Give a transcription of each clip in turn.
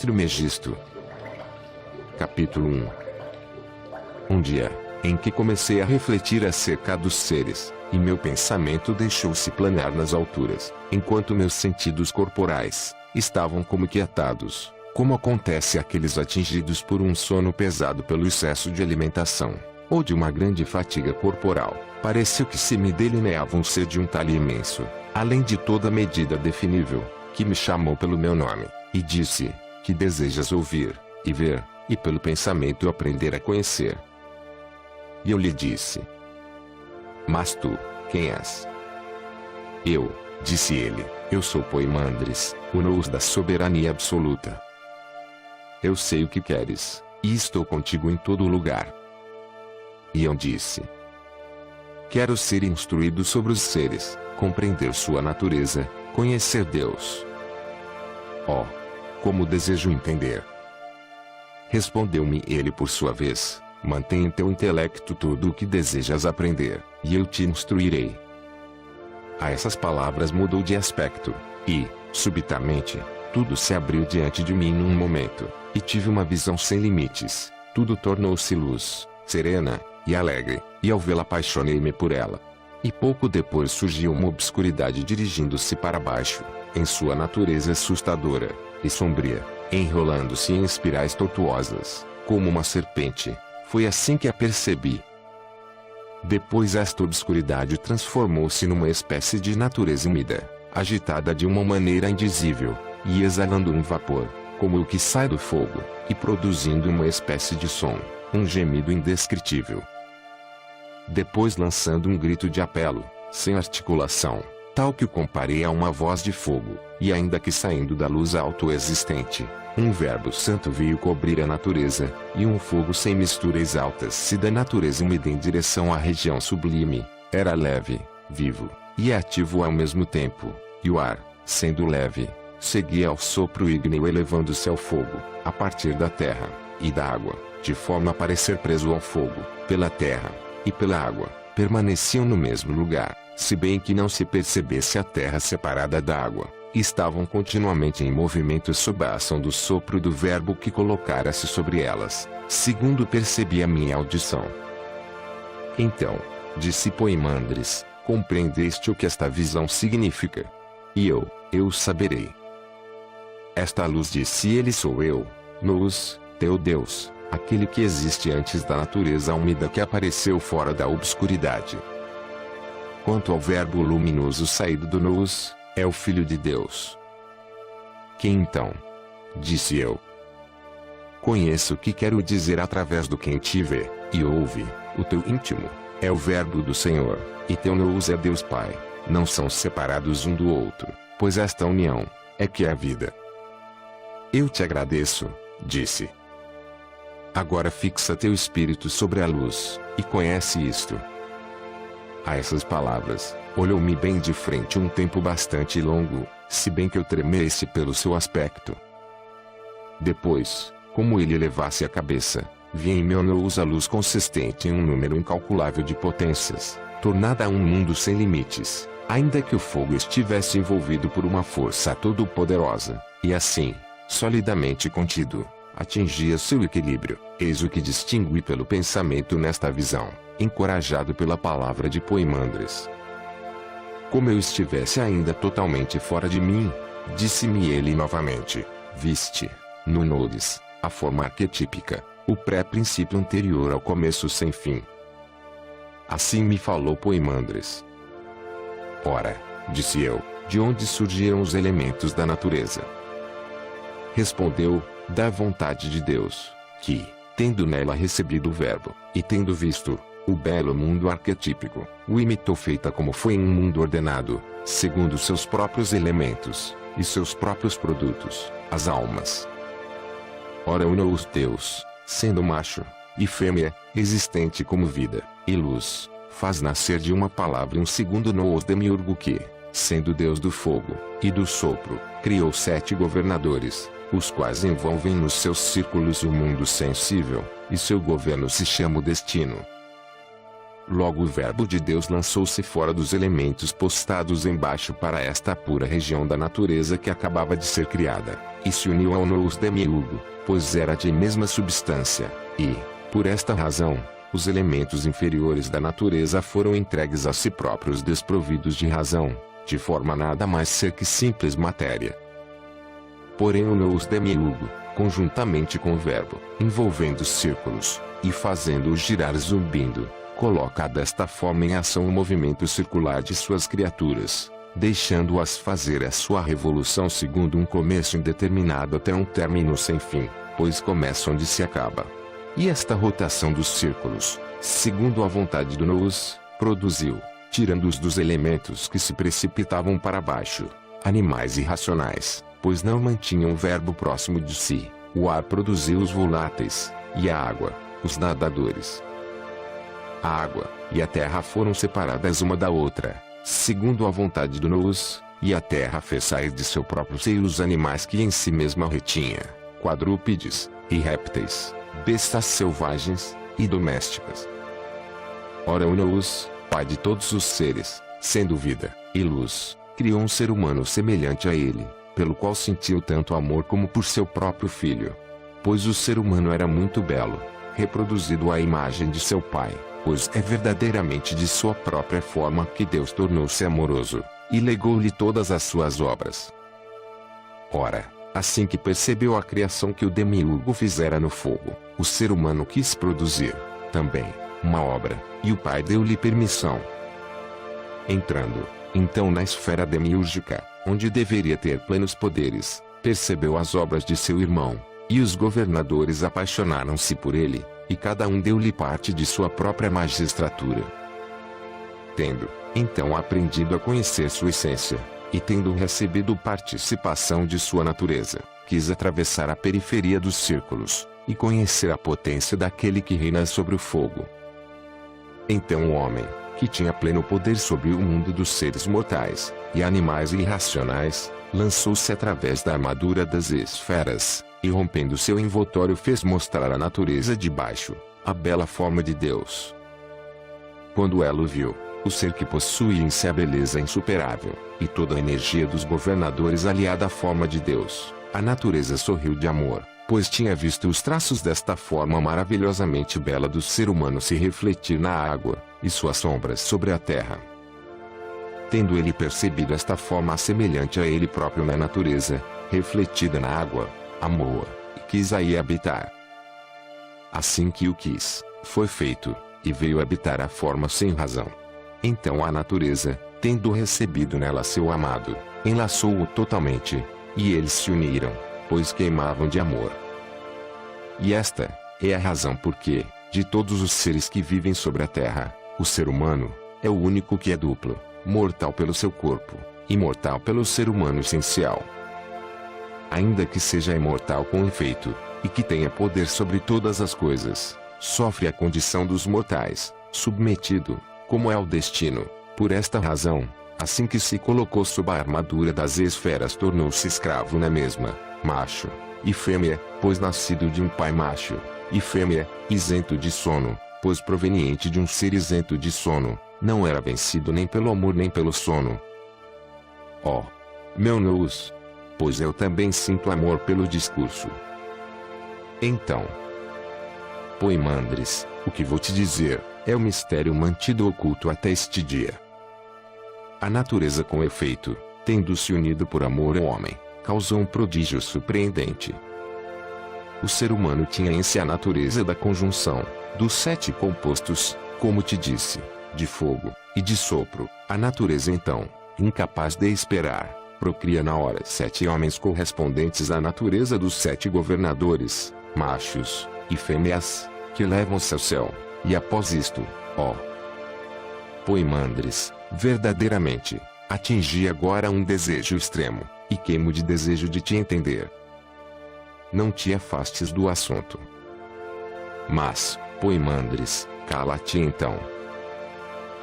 Trimegisto. Capítulo 1. Um dia, em que comecei a refletir acerca dos seres, e meu pensamento deixou-se planear nas alturas, enquanto meus sentidos corporais estavam como que atados, como acontece àqueles atingidos por um sono pesado pelo excesso de alimentação, ou de uma grande fatiga corporal. Pareceu que se me delineava um ser de um talhe imenso, além de toda medida definível, que me chamou pelo meu nome, e disse: que desejas ouvir, e ver, e pelo pensamento aprender a conhecer. E eu lhe disse: mas tu, quem és? Eu, disse ele, eu sou Poimandres, o Nous da soberania absoluta. Eu sei o que queres, e estou contigo em todo lugar. E eu disse: quero ser instruído sobre os seres, compreender sua natureza, conhecer Deus. Oh, como desejo entender! Respondeu-me ele por sua vez: mantém em teu intelecto tudo o que desejas aprender, e eu te instruirei. A essas palavras mudou de aspecto, e, subitamente, tudo se abriu diante de mim num momento, e tive uma visão sem limites. Tudo tornou-se luz, serena e alegre, e ao vê-la apaixonei-me por ela. E pouco depois surgiu uma obscuridade dirigindo-se para baixo, em sua natureza assustadora e sombria, enrolando-se em espirais tortuosas, como uma serpente. Foi assim que a percebi. Depois esta obscuridade transformou-se numa espécie de natureza úmida, agitada de uma maneira indizível, e exalando um vapor, como o que sai do fogo, e produzindo uma espécie de som, um gemido indescritível. Depois lançando um grito de apelo, sem articulação, tal que o comparei a uma voz de fogo, e ainda que saindo da luz autoexistente, um verbo santo veio cobrir a natureza, e um fogo sem mistura exalta-se da natureza úmida em direção à região sublime. Era leve, vivo, e ativo ao mesmo tempo, e o ar, sendo leve, seguia ao sopro ígneo elevando-se ao fogo, a partir da terra, e da água, de forma a parecer preso ao fogo, pela terra, e pela água, permaneciam no mesmo lugar, se bem que não se percebesse a terra separada da água. Estavam continuamente em movimento sob a ação do sopro do verbo que colocara-se sobre elas, segundo percebi a minha audição. Então, disse Poimandres, compreendeste o que esta visão significa? E eu saberei. Esta luz, disse ele, sou eu, Nous, teu Deus, aquele que existe antes da natureza úmida que apareceu fora da obscuridade. Quanto ao verbo luminoso saído do Nous, é o Filho de Deus. Quem então? Disse eu. Conheço o que quero dizer através do quem te vê, e ouve, o teu íntimo, é o verbo do Senhor, e teu Nous é Deus Pai, não são separados um do outro, pois esta união, é que é a vida. Eu te agradeço, disse. Agora fixa teu espírito sobre a luz, e conhece isto. A essas palavras, olhou-me bem de frente um tempo bastante longo, se bem que eu tremesse pelo seu aspecto. Depois, como ele elevasse a cabeça, vi em meu Nous a luz consistente em um número incalculável de potências, tornada a um mundo sem limites, ainda que o fogo estivesse envolvido por uma força todo-poderosa, e assim, solidamente contido, atingia seu equilíbrio. Eis o que distingui pelo pensamento nesta visão, encorajado pela palavra de Poimandres. Como eu estivesse ainda totalmente fora de mim, disse-me ele novamente: viste, no Nous, a forma arquetípica, o pré-princípio anterior ao começo sem fim. Assim me falou Poimandres. Ora, disse eu, de onde surgiram os elementos da natureza? Respondeu: da vontade de Deus, que, tendo nela recebido o verbo, e tendo visto o belo mundo arquetípico, o imitou feita como foi em um mundo ordenado, segundo seus próprios elementos, e seus próprios produtos, as almas. Ora o Nous Deus, sendo macho, e fêmea, existente como vida, e luz, faz nascer de uma palavra um segundo Nous demiurgo que, sendo Deus do fogo, e do sopro, criou 7 governadores, os quais envolvem nos seus círculos o mundo sensível, e seu governo se chama o destino. Logo o verbo de Deus lançou-se fora dos elementos postados embaixo para esta pura região da natureza que acabava de ser criada, e se uniu ao nous demiurgo, pois era de mesma substância, e, por esta razão, os elementos inferiores da natureza foram entregues a si próprios desprovidos de razão, de forma a nada mais ser que simples matéria. Porém o nous demiurgo, conjuntamente com o verbo, envolvendo os círculos, e fazendo-os girar zumbindo, coloca desta forma em ação o movimento circular de suas criaturas, deixando-as fazer a sua revolução segundo um começo indeterminado até um término sem fim, pois começa onde se acaba. E esta rotação dos círculos, segundo a vontade do nous, produziu, tirando-os dos elementos que se precipitavam para baixo, animais irracionais, pois não mantinham o verbo próximo de si. O ar produziu os voláteis, e a água, os nadadores. A água e a terra foram separadas uma da outra, segundo a vontade do nous, e a terra fez sair de seu próprio seio os animais que em si mesma retinha, quadrúpedes, e répteis, bestas selvagens, e domésticas. Ora o nous, pai de todos os seres, sendo vida, e luz, criou um ser humano semelhante a ele, pelo qual sentiu tanto amor como por seu próprio filho. Pois o ser humano era muito belo, reproduzido à imagem de seu pai, pois é verdadeiramente de sua própria forma que Deus tornou-se amoroso, e legou-lhe todas as suas obras. Ora, assim que percebeu a criação que o demiurgo fizera no fogo, o ser humano quis produzir, também, uma obra, e o pai deu-lhe permissão. Entrando, então na esfera demiúrgica, onde deveria ter plenos poderes, percebeu as obras de seu irmão, e os governadores apaixonaram-se por ele, e cada um deu-lhe parte de sua própria magistratura. Tendo, então aprendido a conhecer sua essência, e tendo recebido participação de sua natureza, quis atravessar a periferia dos círculos, e conhecer a potência daquele que reina sobre o fogo. Então o homem, que tinha pleno poder sobre o mundo dos seres mortais, e animais irracionais, lançou-se através da armadura das esferas, e rompendo seu envoltório fez mostrar a natureza de baixo, a bela forma de Deus. Quando ela o viu, o ser que possui em si a beleza insuperável, e toda a energia dos governadores aliada à forma de Deus, a natureza sorriu de amor, pois tinha visto os traços desta forma maravilhosamente bela do ser humano se refletir na água, e suas sombras sobre a terra. Tendo ele percebido esta forma semelhante a ele próprio na natureza, refletida na água, amou-a, e quis aí habitar. Assim que o quis, foi feito, e veio habitar a forma sem razão. Então a natureza, tendo recebido nela seu amado, enlaçou-o totalmente, e eles se uniram, pois queimavam de amor. E esta é a razão porque, de todos os seres que vivem sobre a terra, o ser humano é o único que é duplo, mortal pelo seu corpo, imortal pelo ser humano essencial. Ainda que seja imortal com efeito, e que tenha poder sobre todas as coisas, sofre a condição dos mortais, submetido, como é o destino. Por esta razão, assim que se colocou sob a armadura das esferas tornou-se escravo na mesma, macho e fêmea, pois nascido de um pai macho e fêmea, isento de sono, pois proveniente de um ser isento de sono, não era vencido nem pelo amor nem pelo sono. Ó, meu nous, pois eu também sinto amor pelo discurso. Então, Poimandres, o que vou te dizer, é o mistério mantido oculto até este dia. A natureza com efeito, tendo se unido por amor ao homem, causou um prodígio surpreendente. O ser humano tinha em si a natureza da conjunção, dos 7 compostos, como te disse, de fogo, e de sopro. A natureza então, incapaz de esperar, procria na hora 7 homens correspondentes à natureza dos 7 governadores, machos e fêmeas, que levam-se ao céu, e após isto, ó Poimandres, verdadeiramente, atingi agora um desejo extremo, e queimo de desejo de te entender. Não te afastes do assunto. Mas, Poimandres, cala-te então.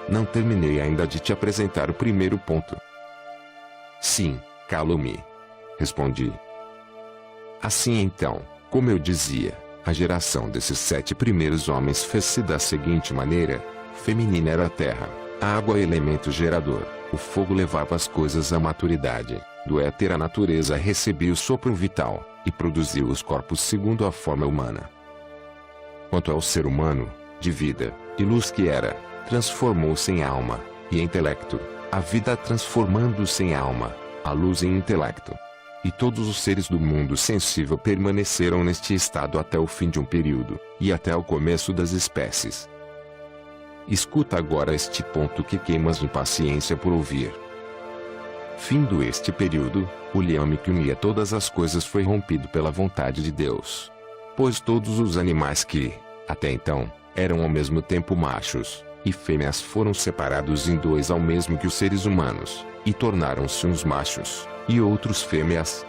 Não terminei ainda de te apresentar o primeiro ponto. Sim, calo-me. Respondi. Assim então, como eu dizia, a geração desses 7 primeiros homens fez-se da seguinte maneira: feminina era a terra, a água elemento gerador, o fogo levava as coisas à maturidade, do éter a natureza recebia o sopro vital, e produziu os corpos segundo a forma humana. Quanto ao ser humano, de vida, e luz que era, transformou-se em alma, e intelecto, a vida transformando-se em alma, a luz em intelecto. E todos os seres do mundo sensível permaneceram neste estado até o fim de um período, e até o começo das espécies. Escuta agora este ponto que queimas de impaciência por ouvir. Findo este período, o liame que unia todas as coisas foi rompido pela vontade de Deus. Pois todos os animais que, até então, eram ao mesmo tempo machos e fêmeas foram separados em dois ao mesmo que os seres humanos, e tornaram-se uns machos, e outros fêmeas.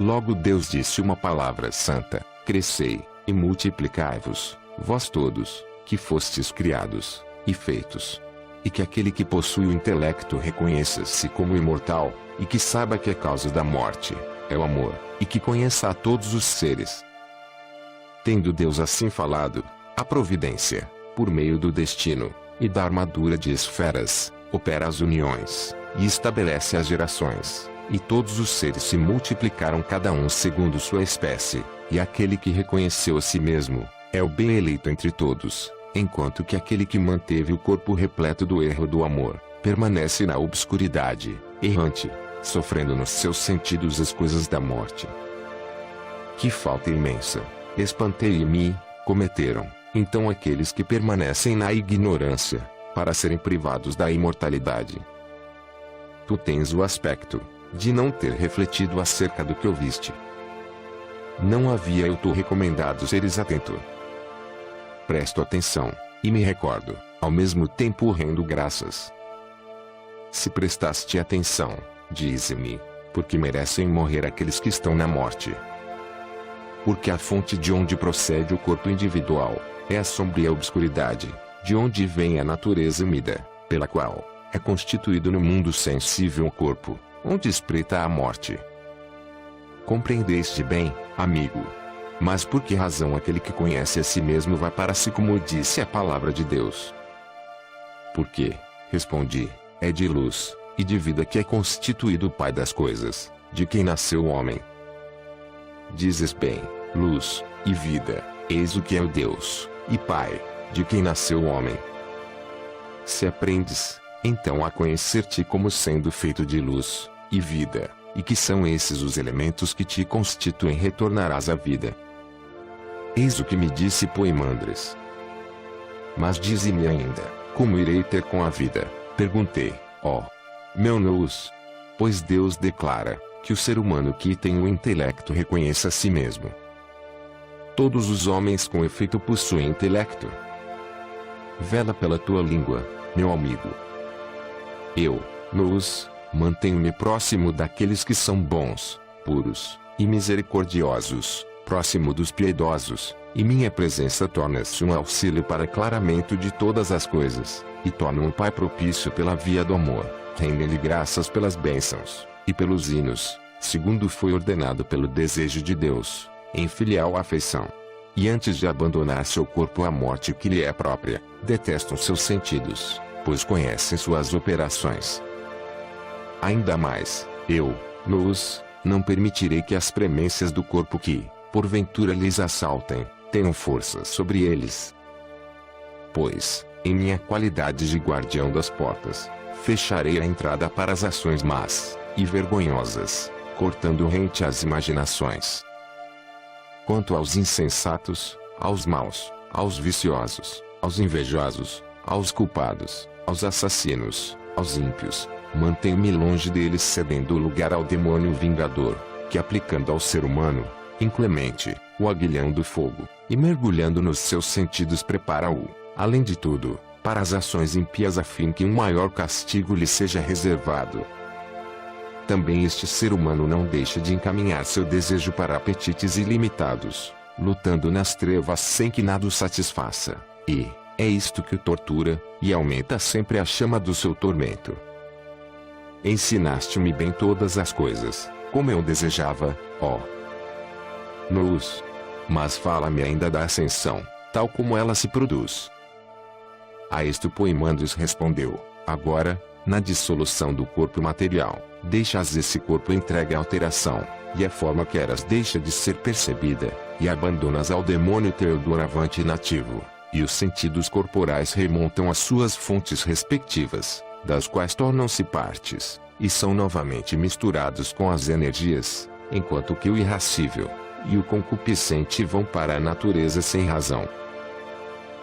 Logo Deus disse uma palavra santa: crescei, e multiplicai-vos, vós todos, que fostes criados, e feitos. E que aquele que possui o intelecto reconheça-se como imortal, e que saiba que a causa da morte é o amor, e que conheça a todos os seres. Tendo Deus assim falado, a providência, por meio do destino, e da armadura de esferas, opera as uniões, e estabelece as gerações, e todos os seres se multiplicaram cada um segundo sua espécie, e aquele que reconheceu a si mesmo, é o bem eleito entre todos, enquanto que aquele que manteve o corpo repleto do erro do amor, permanece na obscuridade, errante, sofrendo nos seus sentidos as coisas da morte. Que falta imensa, espantei-me, cometeram, então aqueles que permanecem na ignorância, para serem privados da imortalidade. Tu tens o aspecto de não ter refletido acerca do que ouviste. Não havia eu te recomendado seres atento. Presto atenção, e me recordo, ao mesmo tempo rendo graças. Se prestaste atenção, dize-me, porque merecem morrer aqueles que estão na morte. Porque a fonte de onde procede o corpo individual, é a sombria obscuridade, de onde vem a natureza umida, pela qual é constituído no mundo sensível o corpo, onde espreita a morte. Compreendeste bem, amigo? Mas por que razão aquele que conhece a si mesmo vai para si, como disse a palavra de Deus? Porque, respondi, é de luz, e de vida que é constituído o Pai das coisas, de quem nasceu o homem. Dizes bem, luz, e vida, eis o que é o Deus, e Pai, de quem nasceu o homem. Se aprendes, então a conhecer-te como sendo feito de luz, e vida, e que são esses os elementos que te constituem, retornarás à vida. Eis o que me disse Poimandres. Mas dize-me ainda, como irei ter com a vida? Perguntei, ó meu Nous. Pois Deus declara, que o ser humano que tem o intelecto reconheça a si mesmo. Todos os homens com efeito possuem intelecto. Vela pela tua língua, meu amigo. Eu, Nous, mantenho-me próximo daqueles que são bons, puros, e misericordiosos, próximo dos piedosos, e minha presença torna-se um auxílio para clareamento de todas as coisas, e torna um Pai propício pela via do amor, rende-lhe graças pelas bênçãos, e pelos hinos, segundo foi ordenado pelo desejo de Deus, em filial afeição. E antes de abandonar seu corpo à morte que lhe é própria, detestam seus sentidos, pois conhecem suas operações. Ainda mais, eu, Nous, não permitirei que as premências do corpo que, porventura lhes assaltem, tenham força sobre eles. Pois, em minha qualidade de guardião das portas, fecharei a entrada para as ações más e vergonhosas, cortando rente às imaginações. Quanto aos insensatos, aos maus, aos viciosos, aos invejosos, aos culpados, aos assassinos, aos ímpios, mantenho-me longe deles, cedendo lugar ao demônio vingador, que aplicando ao ser humano, inclemente, o aguilhão do fogo, e mergulhando nos seus sentidos prepara-o, além de tudo, para as ações ímpias, a fim que um maior castigo lhe seja reservado. Também este ser humano não deixa de encaminhar seu desejo para apetites ilimitados, lutando nas trevas sem que nada o satisfaça, e é isto que o tortura, e aumenta sempre a chama do seu tormento. Ensinaste-me bem todas as coisas, como eu desejava, ó Nous. Mas fala-me ainda da ascensão, tal como ela se produz. A isto Poimandres respondeu: agora, na dissolução do corpo material, deixas esse corpo entregue à alteração, e a forma que eras deixa de ser percebida, e abandonas ao demônio teu doravante nativo, e os sentidos corporais remontam às suas fontes respectivas, das quais tornam-se partes, e são novamente misturados com as energias, enquanto que o irascível e o concupiscente vão para a natureza sem razão.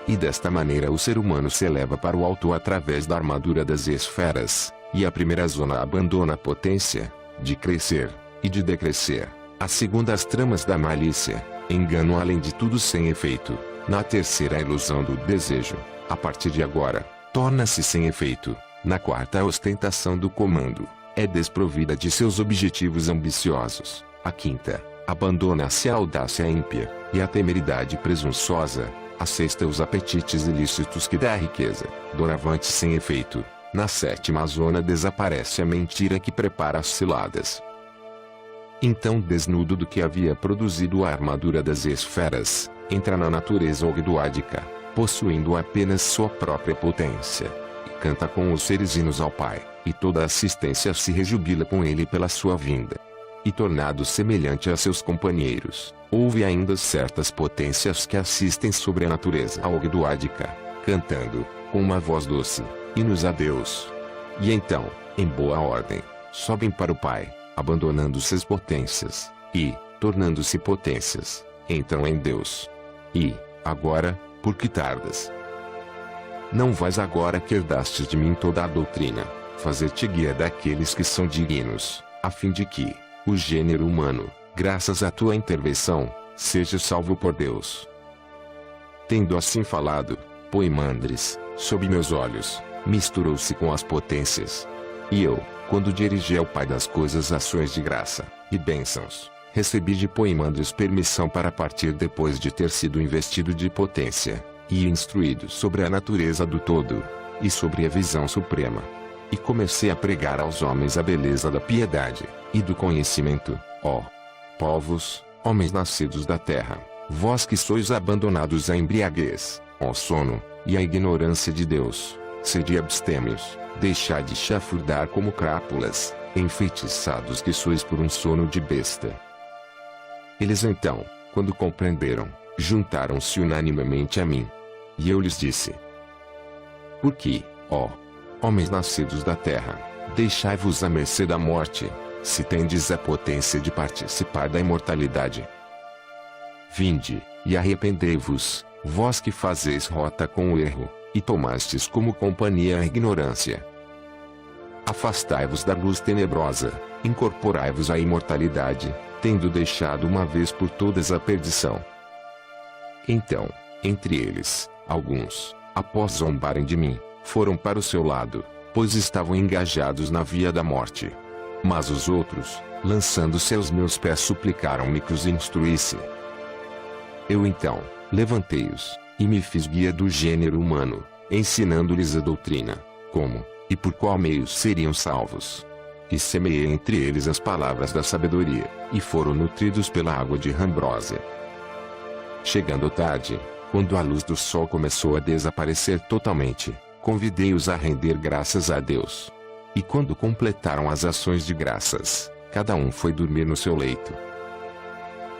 E desta maneira o ser humano se eleva para o alto através da armadura das esferas, e a primeira zona abandona a potência de crescer e de decrescer. A segunda, as tramas da malícia, engano além de tudo sem efeito. Na terceira, a ilusão do desejo, a partir de agora, torna-se sem efeito. Na quarta, a ostentação do comando é desprovida de seus objetivos ambiciosos. A quinta, abandona-se a audácia ímpia e a temeridade presunçosa. A sexta, os apetites ilícitos que dá a riqueza, doravante sem efeito. Na sétima zona desaparece a mentira que prepara as ciladas. Então, desnudo do que havia produzido a armadura das esferas, entra na natureza ogdoádica, possuindo apenas sua própria potência, e canta com os seres hinos ao Pai, e toda a assistência se rejubila com ele pela sua vinda. E tornado semelhante a seus companheiros, houve ainda certas potências que assistem sobre a natureza ogdoádica, cantando, com uma voz doce, hinos a Deus. E então, em boa ordem, sobem para o Pai, abandonando suas potências, e, tornando-se potências, entram em Deus. E, agora, por que tardas? Não vais agora que herdastes de mim toda a doutrina, fazer-te guia daqueles que são dignos, a fim de que o gênero humano, graças à tua intervenção, seja salvo por Deus. Tendo assim falado, Poimandres, sob meus olhos, misturou-se com as potências. E eu, quando dirigi ao Pai das coisas ações de graça e bênçãos, recebi de Poimandres permissão para partir depois de ter sido investido de potência, e instruído sobre a natureza do todo, e sobre a visão suprema. E comecei a pregar aos homens a beleza da piedade e do conhecimento, ó povos, homens nascidos da terra, vós que sois abandonados à embriaguez, ao sono, e à ignorância de Deus, sede abstêmios, deixai de chafurdar como crápulas, enfeitiçados que sois por um sono de besta. Eles então, quando compreenderam, juntaram-se unanimemente a mim. E eu lhes disse: por que, ó homens nascidos da terra, deixai-vos à mercê da morte, se tendes a potência de participar da imortalidade? Vinde, e arrependei-vos, vós que fazeis rota com o erro, e tomastes como companhia a ignorância. Afastai-vos da luz tenebrosa, incorporai-vos à imortalidade, tendo deixado uma vez por todas a perdição. Então, entre eles, alguns, após zombarem de mim, foram para o seu lado, pois estavam engajados na via da morte. Mas os outros, lançando-se aos meus pés, suplicaram-me que os instruísse. Eu então, levantei-os, e me fiz guia do gênero humano, ensinando-lhes a doutrina, como, e por qual meio seriam salvos. E semeei entre eles as palavras da sabedoria, e foram nutridos pela água de ambrósia. Chegando tarde, quando a luz do sol começou a desaparecer totalmente, convidei-os a render graças a Deus. E quando completaram as ações de graças, cada um foi dormir no seu leito.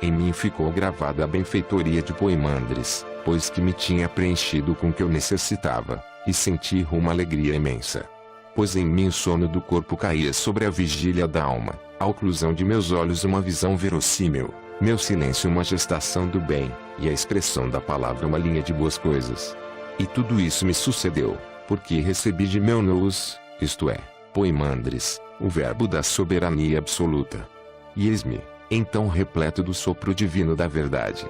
Em mim ficou gravada a benfeitoria de Poimandres, pois que me tinha preenchido com o que eu necessitava, e senti uma alegria imensa. Pois em mim o sono do corpo caía sobre a vigília da alma, a oclusão de meus olhos uma visão verossímil, meu silêncio uma gestação do bem, e a expressão da palavra uma linha de boas coisas. E tudo isso me sucedeu, porque recebi de meu nous, isto é, Poimandres, o verbo da soberania absoluta. E eis-me, então repleto do sopro divino da verdade.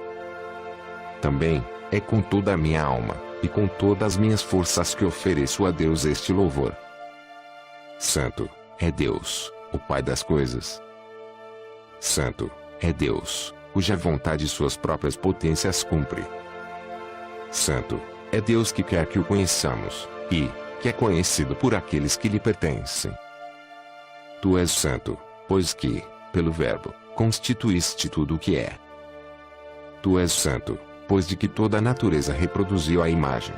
Também, é com toda a minha alma, e com todas as minhas forças que ofereço a Deus este louvor. Santo, é Deus, o Pai das coisas. Santo, é Deus, cuja vontade suas próprias potências cumpre. Santo, é Deus que quer que o conheçamos, e, que é conhecido por aqueles que lhe pertencem. Tu és santo, pois que, pelo verbo, constituíste tudo o que é. Tu és santo, pois de que toda a natureza reproduziu a imagem.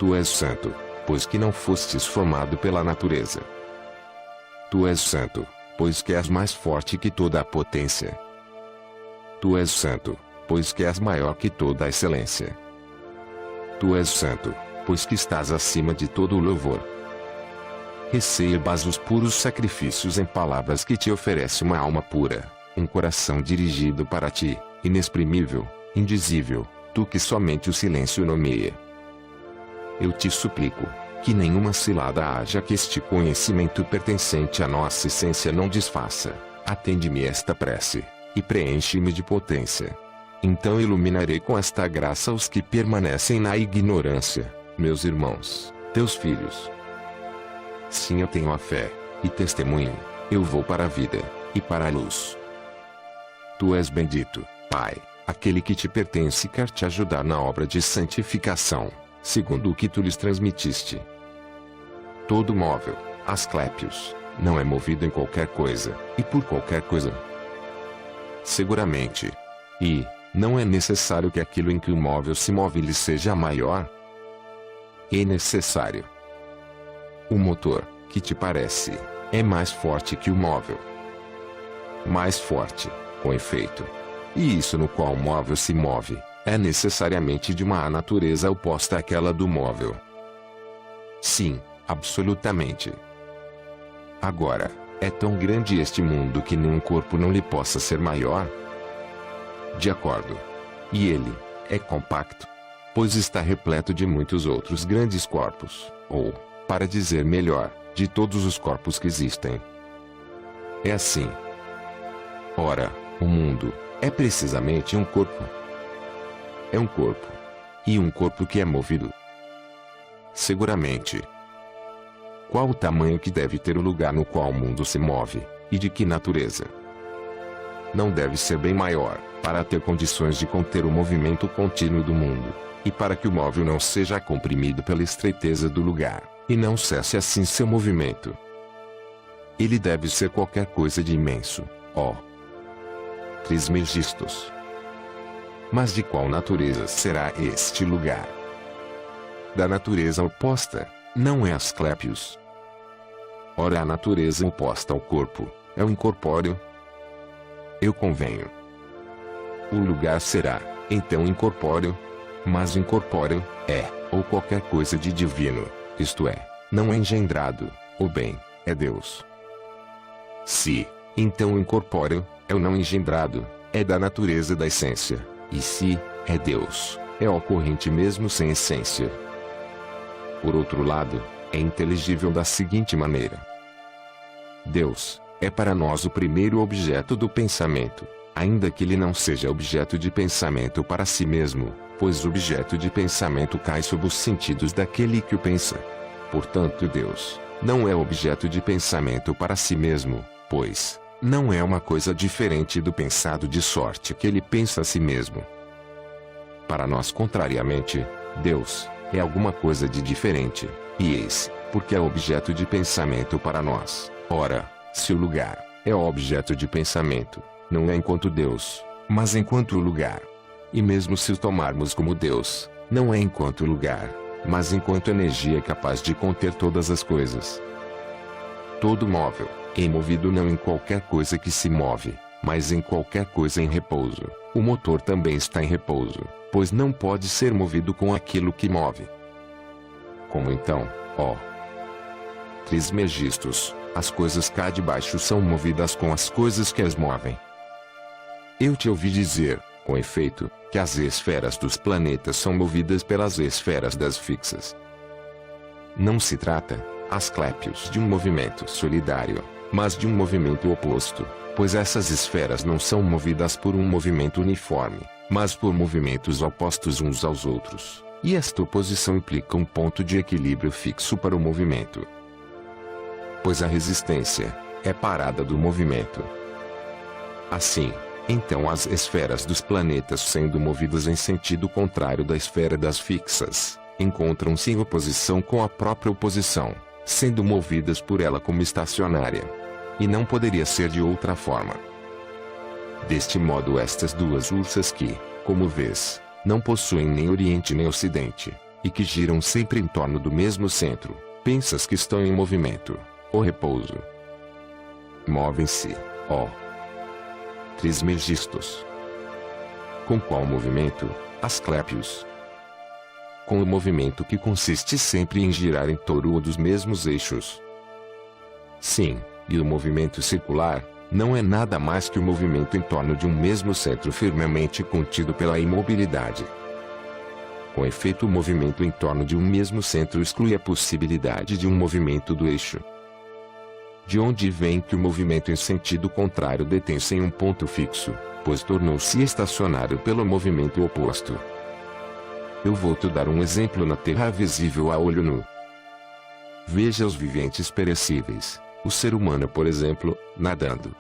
Tu és santo, pois que não fostes formado pela natureza. Tu és santo, pois que és mais forte que toda a potência. Tu és santo, pois que és maior que toda a excelência. Tu és santo, pois que estás acima de todo o louvor. Recebas os puros sacrifícios em palavras que te oferece uma alma pura, um coração dirigido para ti, inexprimível, indizível, tu que somente o silêncio nomeia. Eu te suplico, que nenhuma cilada haja, que este conhecimento pertencente à nossa essência não desfaça. Atende-me esta prece, e preenche-me de potência. Então iluminarei com esta graça os que permanecem na ignorância, meus irmãos, teus filhos. Sim, eu tenho a fé, e testemunho, eu vou para a vida, e para a luz. Tu és bendito, Pai, aquele que te pertence quer te ajudar na obra de santificação, segundo o que tu lhes transmitiste. Todo móvel, Asclépios, não é movido em qualquer coisa, e por qualquer coisa. Seguramente. E não é necessário que aquilo em que o móvel se move lhe seja maior. É necessário. O motor, que te parece, é mais forte que o móvel. Mais forte, com efeito. E isso no qual o móvel se move, é necessariamente de uma natureza oposta àquela do móvel. Sim, absolutamente. Agora, é tão grande este mundo que nenhum corpo não lhe possa ser maior? De acordo. E ele é compacto, pois está repleto de muitos outros grandes corpos, ou, para dizer melhor, de todos os corpos que existem. É assim. Ora, o mundo é precisamente um corpo. É um corpo. E um corpo que é movido. Seguramente. Qual o tamanho que deve ter o lugar no qual o mundo se move, e de que natureza? Não deve ser bem maior, para ter condições de conter o movimento contínuo do mundo, e para que o móvel não seja comprimido pela estreiteza do lugar, e não cesse assim seu movimento. Ele deve ser qualquer coisa de imenso, ó Trismegistos. Mas de qual natureza será este lugar? Da natureza oposta, não é Asclépios. Ora, a natureza oposta ao corpo é o incorpóreo. Eu convenho. O lugar será, então, incorpóreo, mas incorpóreo é, ou qualquer coisa de divino, isto é, não é engendrado, ou bem, é Deus. Se, então, o incorpóreo é o não engendrado, é da natureza da essência, e se é Deus, é ocorrente mesmo sem essência. Por outro lado, é inteligível da seguinte maneira: Deus é para nós o primeiro objeto do pensamento, ainda que ele não seja objeto de pensamento para si mesmo, pois o objeto de pensamento cai sob os sentidos daquele que o pensa. Portanto, Deus não é objeto de pensamento para si mesmo, pois não é uma coisa diferente do pensado, de sorte que ele pensa a si mesmo. Para nós, contrariamente, Deus é alguma coisa de diferente, e eis, porque é objeto de pensamento para nós. Ora, se o lugar é objeto de pensamento, não é enquanto Deus, mas enquanto lugar. E mesmo se o tomarmos como Deus, não é enquanto lugar, mas enquanto energia capaz de conter todas as coisas. Todo móvel é movido não em qualquer coisa que se move, mas em qualquer coisa em repouso. O motor também está em repouso, pois não pode ser movido com aquilo que move. Como então, ó Trismegistos, as coisas cá de baixo são movidas com as coisas que as movem? Eu te ouvi dizer, com efeito, que as esferas dos planetas são movidas pelas esferas das fixas. Não se trata, Asclépios, de um movimento solidário, mas de um movimento oposto, pois essas esferas não são movidas por um movimento uniforme, mas por movimentos opostos uns aos outros, e esta oposição implica um ponto de equilíbrio fixo para o movimento. Pois a resistência é parada do movimento. Assim, então, as esferas dos planetas, sendo movidas em sentido contrário da esfera das fixas, encontram-se em oposição com a própria oposição, sendo movidas por ela como estacionária. E não poderia ser de outra forma. Deste modo, estas duas ursas que, como vês, não possuem nem Oriente nem Ocidente, e que giram sempre em torno do mesmo centro, pensas que estão em movimento, ou repouso. Movem-se, ó Trismegistos. Com qual movimento, Asclépios? Com o movimento que consiste sempre em girar em torno dos mesmos eixos. Sim, e o movimento circular não é nada mais que o movimento em torno de um mesmo centro firmemente contido pela imobilidade. Com efeito, o movimento em torno de um mesmo centro exclui a possibilidade de um movimento do eixo. De onde vem que o movimento em sentido contrário detém-se em um ponto fixo, pois tornou-se estacionário pelo movimento oposto. Eu vou te dar um exemplo na Terra visível a olho nu. Veja os viventes perecíveis, o ser humano, por exemplo, nadando.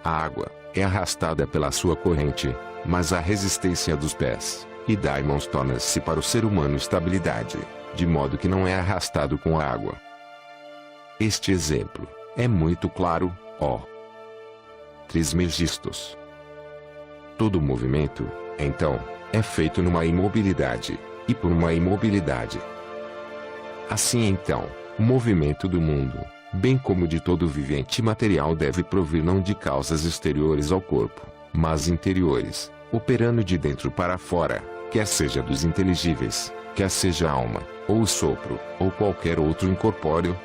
A água é arrastada pela sua corrente, mas a resistência dos pés e das mãos torna-se para o ser humano estabilidade, de modo que não é arrastado com a água. Este exemplo é muito claro, ó Trismegistos. Todo movimento, então, é feito numa imobilidade, e por uma imobilidade. Assim então, o movimento do mundo, bem como de todo vivente material, deve provir não de causas exteriores ao corpo, mas interiores, operando de dentro para fora, quer seja dos inteligíveis, quer seja a alma, ou o sopro, ou qualquer outro incorpóreo,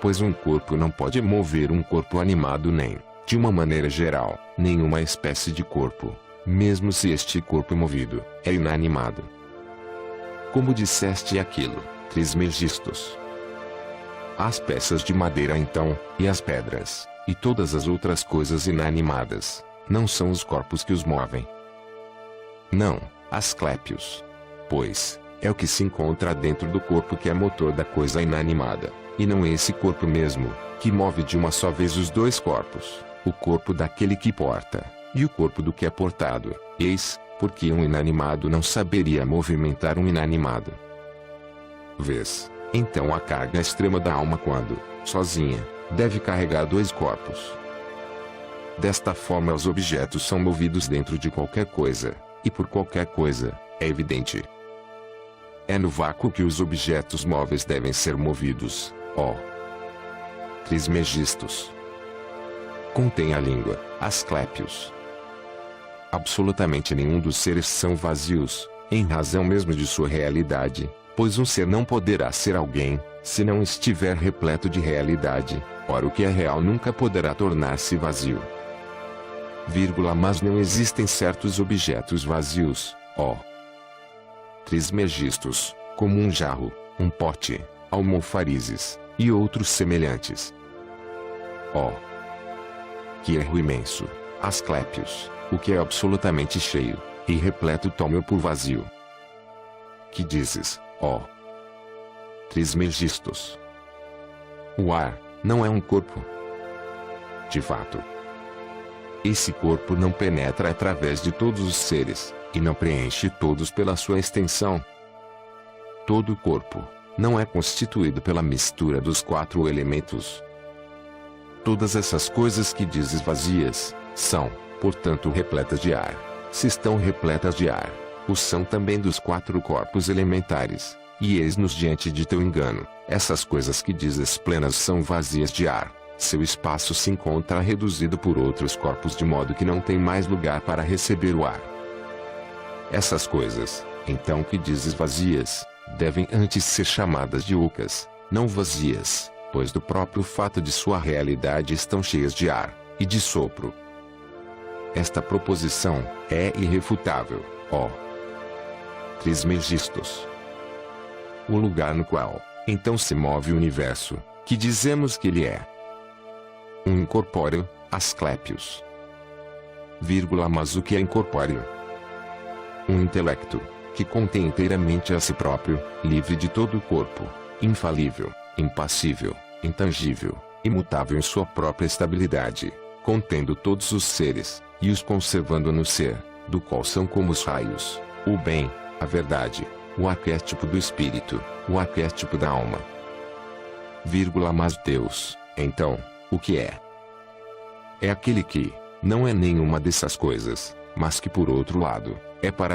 pois um corpo não pode mover um corpo animado nem, de uma maneira geral, nenhuma espécie de corpo, mesmo se este corpo movido é inanimado. Como disseste aquilo, Trismegistos? As peças de madeira então, e as pedras, e todas as outras coisas inanimadas, não são os corpos que os movem. Não, Asclépios. Pois, é o que se encontra dentro do corpo que é motor da coisa inanimada, e não esse corpo mesmo, que move de uma só vez os dois corpos, o corpo daquele que porta, e o corpo do que é portado. Eis, porque um inanimado não saberia movimentar um inanimado. Vês, então, a carga extrema da alma quando, sozinha, deve carregar dois corpos. Desta forma os objetos são movidos dentro de qualquer coisa, e por qualquer coisa, é evidente. É no vácuo que os objetos móveis devem ser movidos, ó Trismegistos. Contém a língua, Asclépios. Absolutamente nenhum dos seres são vazios, em razão mesmo de sua realidade, pois um ser não poderá ser alguém, se não estiver repleto de realidade, ora o que é real nunca poderá tornar-se vazio. Mas não existem certos objetos vazios, ó Trismegistos, como um jarro, um pote, almofarizes, e outros semelhantes. Ó que erro imenso, Asclépios, o que é absolutamente cheio, e repleto toma por vazio. Que dizes, ó Trismegistos? O ar não é um corpo. De fato, esse corpo não penetra através de todos os seres, e não preenche todos pela sua extensão. Todo o corpo não é constituído pela mistura dos quatro elementos. Todas essas coisas que dizes vazias, são, portanto, repletas de ar. Se estão repletas de ar, o são também dos quatro corpos elementares, e eis-nos diante de teu engano. Essas coisas que dizes plenas são vazias de ar. Seu espaço se encontra reduzido por outros corpos de modo que não tem mais lugar para receber o ar. Essas coisas, então, que dizes vazias, devem antes ser chamadas de ocas, não vazias, pois do próprio fato de sua realidade estão cheias de ar, e de sopro. Esta proposição é irrefutável, ó Trismegistos. O lugar no qual, então, se move o universo, que dizemos que ele é um incorpóreo, Asclépios. Mas o que é incorpóreo? Um intelecto, que contém inteiramente a si próprio, livre de todo o corpo, infalível, impassível, intangível, imutável em sua própria estabilidade, contendo todos os seres, e os conservando no ser, do qual são como os raios, o bem, a verdade, o arquétipo do espírito, o arquétipo da alma. Mas Deus, então, o que é? É aquele que não é nenhuma dessas coisas, mas que por outro lado, é para